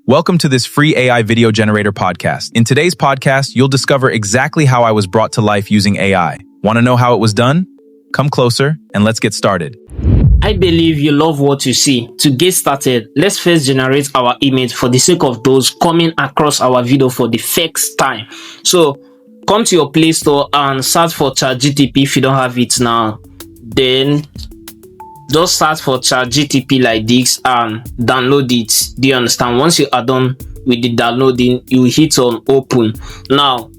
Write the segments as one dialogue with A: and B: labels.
A: Welcome to this free AI video generator podcast. In today's podcast, you'll discover exactly how I was brought to life using AI. Want to know how it was done? Come closer and let's get started.
B: I believe you love what you see. To get started, let's first generate our image for the sake of those coming across our video for the first time. So come to your Play Store and search for ChatGTP if you don't have it now. Then just search for ChatGTP like this and download it. Do you understand? Once you are done with the downloading, you hit on open. Now,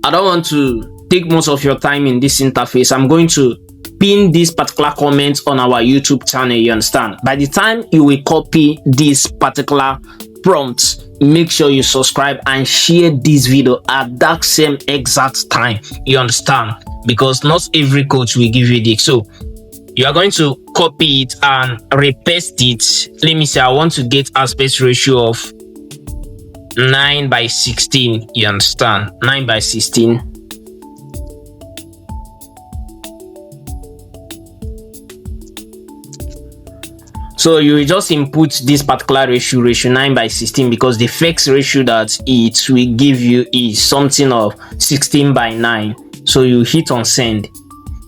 B: I don't want to take most of your time in this interface. I'm going to pin this particular comment on our YouTube channel. You understand? By the time you will copy this particular prompt, make sure you subscribe and share this video at that same exact time. You understand? Because not every coach will give you this. So you are going to copy it and repaste it. Let me say I want to get aspect ratio of 9:16. You understand? 9:16. So you will just input this particular ratio 9:16, because the fixed ratio that it will give you is something of 16:9. So you hit on send.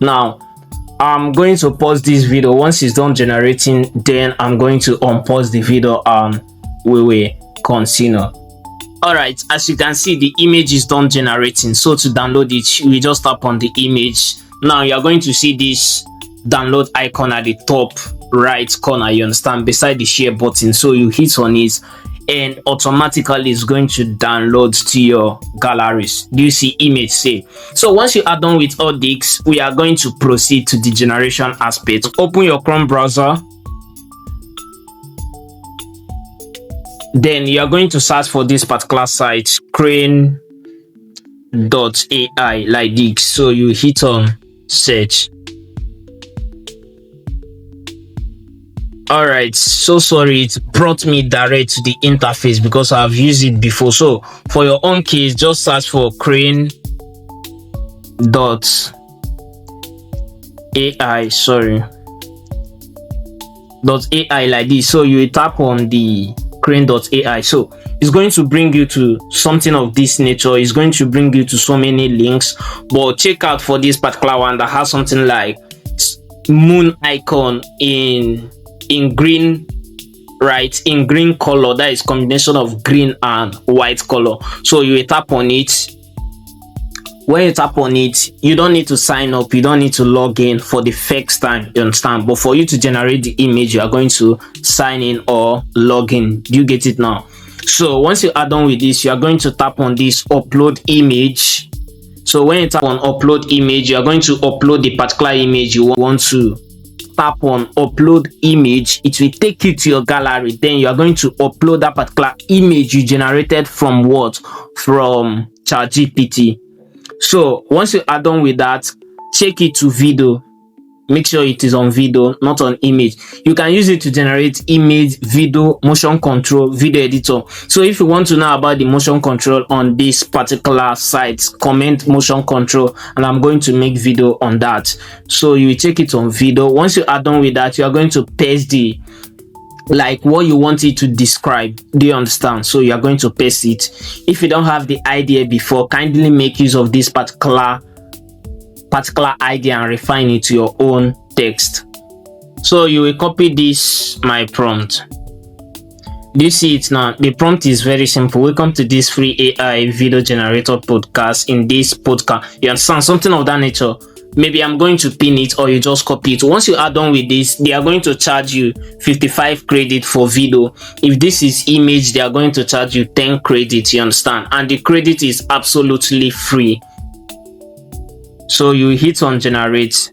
B: Now I'm going to pause this video. Once it's done generating, then I'm going to unpause the video and we will continue. Alright, as you can see, the image is done generating. So to download it, we just tap on the image. Now you're going to see this download icon at the top right corner, you understand, beside the share button. So you hit on it and automatically it's going to download to your galleries. Do you see image save? So once you are done with all this, we are going to proceed to the generation aspect. Open your Chrome browser. Then you are going to search for this particular site, Creen.ai, like this. So you hit on search. Alright, so sorry, it brought me direct to the interface because I've used it before. So for your own case, just search for Creen.ai, .ai like this. So you tap on the Creen.ai. So it's going to bring you to something of this nature. It's going to bring you to so many links, but check out for this particular one that has something like moon icon in green, right? In green color. That is combination of green and white color. So you will tap on it. When you tap on it, you don't need to sign up, you don't need to log in for the first time, you understand? But for you to generate the image, you are going to sign in or log in. Do you get it now? So once you are done with this, you are going to tap on this upload image. So when you tap on upload image, you are going to upload the particular image you want to. Tap on upload image, it will take you to your gallery. Then you are going to upload that particular image you generated from what? From ChatGPT. So once you are done with that, check it to video. Make sure it is on video, not on image. You can use it to generate image, video, motion control, video editor. So if you want to know about the motion control on this particular site, comment motion control and I'm going to make video on that. So you check it on video. Once you are done with that, you are going to paste the like what you want it to describe. Do you understand? So you are going to paste it. If you don't have the idea before, kindly make use of this particular idea and refine it to your own text. So you will copy this my prompt. Do you see it now? The prompt is very simple. Welcome to this free AI video generator podcast. In this podcast, you understand, something of that nature. Maybe I'm going to pin it or you just copy it. Once you are done with this, they are going to charge you 55 credit for video. If this is image, they are going to charge you 10 credit, you understand? And the credit is absolutely free. So you hit on generate.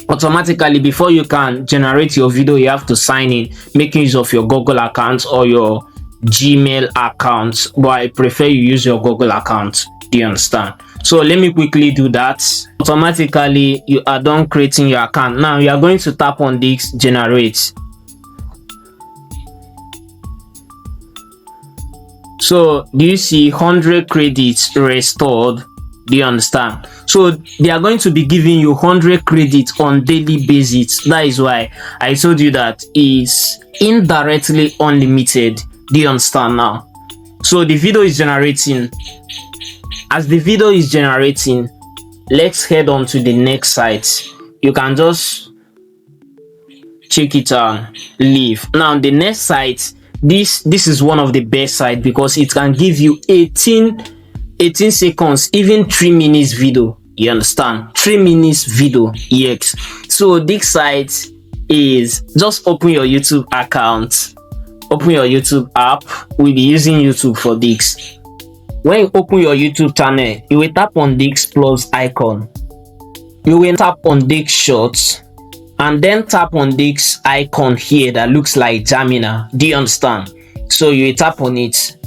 B: Automatically, before you can generate your video, you have to sign in, making use of your Google account or your Gmail account, but I prefer you use your Google account. Do you understand? So let me quickly do that. Automatically, you are done creating your account. Now you are going to tap on this generate. So do you see 100 credits restored? Do you understand? So they are going to be giving you 100 credits on daily basis. That is why I told you that it's indirectly unlimited. Do you understand now? So the video is generating. As the video is generating, let's head on to the next site. You can just check it out, leave. Now the next site, this is one of the best sites because it can give you 18 seconds, even 3 minutes video. You understand? 3 minutes video. Yes. So this site is just open your YouTube account, open your YouTube app. We'll be using YouTube for this. When you open your YouTube channel, you will tap on this plus icon. You will tap on this shorts and then tap on this icon here that looks like Jamina. Do you understand? So you will tap on it.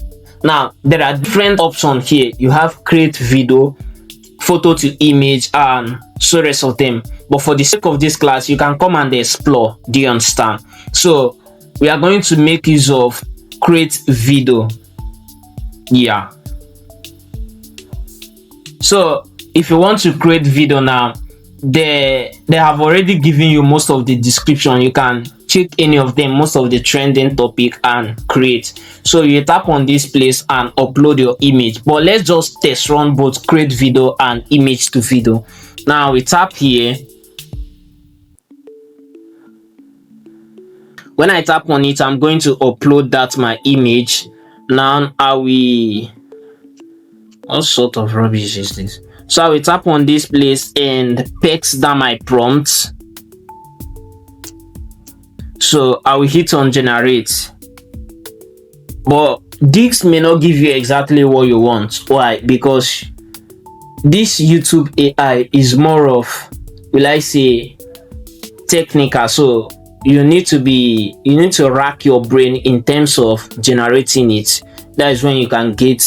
B: Now there are different options here. You have create video, photo to image, and so rest of them. But for the sake of this class, you can come and explore. Do you understand? So we are going to make use of create video. Yeah. So if you want to create video now, they have already given you most of the description. You can check any of them, most of the trending topic, and create. So you tap on this place and upload your image. But let's just test run both create video and image to video. Now we tap here. When I tap on it, I'm going to upload that my image. Now I will, what sort of rubbish is this? So I will tap on this place and paste down my prompt. So I will hit on generate. But this may not give you exactly what you want. Why? Because this YouTube AI is more of, will I say, technical. So you need to rack your brain in terms of generating it. That is when you can get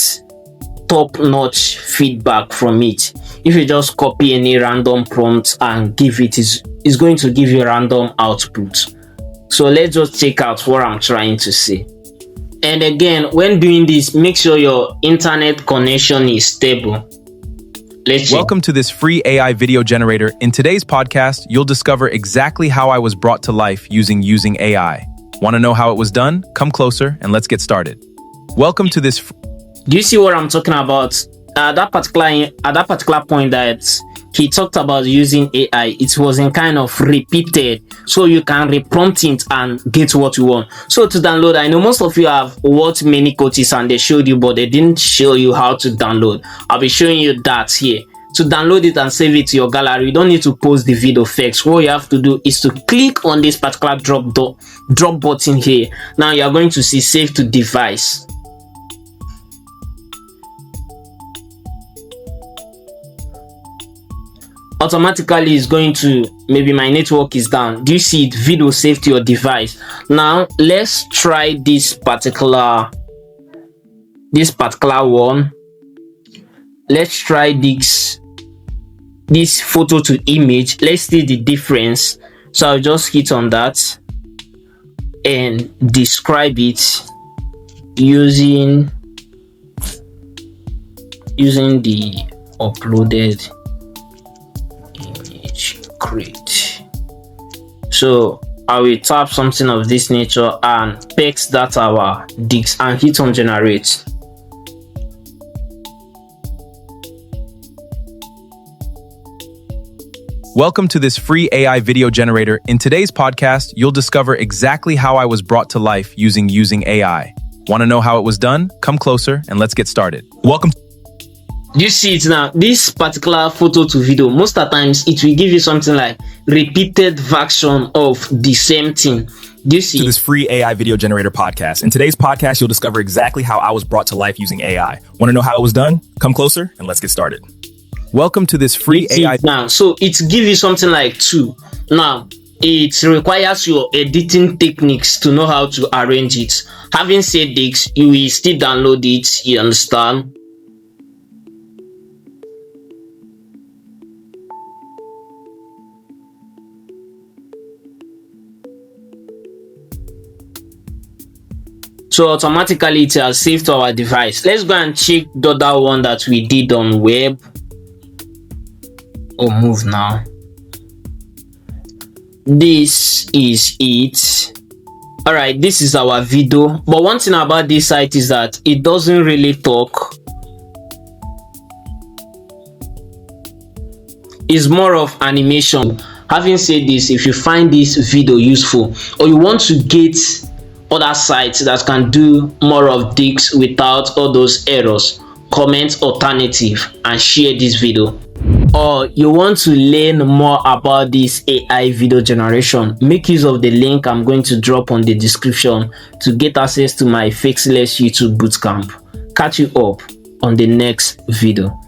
B: top-notch feedback from it. If you just copy any random prompt and give it, is going to give you random output. So let's just check out what I'm trying to say. And again, when doing this, make sure your internet connection is stable.
A: Welcome to this free AI video generator. In today's podcast, you'll discover exactly how I was brought to life using AI. Want to know how it was done? Come closer and let's get started. Welcome to this.
B: Do you see what I'm talking about? At that particular point that he talked about using AI, it wasn't kind of repeated, so you can reprompt it and get what you want. So to download, I know most of you have watched many coaches and they showed you, but they didn't show you how to download. I'll be showing you that here. To download it and save it to your gallery, you don't need to post the video first. What you have to do is to click on this particular drop button here. Now you are going to see save to device. Automatically is going to, maybe my network is down. Do you see it? Video saved to your device. Now let's try this particular one. Let's try this photo to image. Let's see the difference. So I'll just hit on that and describe it using the uploaded image create. So I will tap something of this nature and paste that our disk and hit on generate.
A: Welcome to this free AI video generator. In today's podcast, you'll discover exactly how I was brought to life using AI. Want to know how it was done? Come closer and let's get started. Welcome.
B: You see it now. This particular photo to video, most of the times it will give you something like repeated version of the same thing. Do you see?
A: To this free AI video generator podcast. In today's podcast, you'll discover exactly how I was brought to life using AI. Want to know how it was done? Come closer and let's get started. Welcome to this free AI.
B: Now, so it gives you something like 2. Now, it requires your editing techniques to know how to arrange it. Having said this, you will still download it. You understand? So automatically it has saved to our device. Let's go and check the other one that we did on web. or move now. This is it. All right, this is our video, but one thing about this site is that it doesn't really talk. It's more of animation. Having said this, if you find this video useful or you want to get other sites that can do more of this without all those errors, comment alternative and share this video. Or you want to learn more about this AI video generation, make use of the link I'm going to drop on the description to get access to my Faceless YouTube bootcamp. Catch you up on the next video.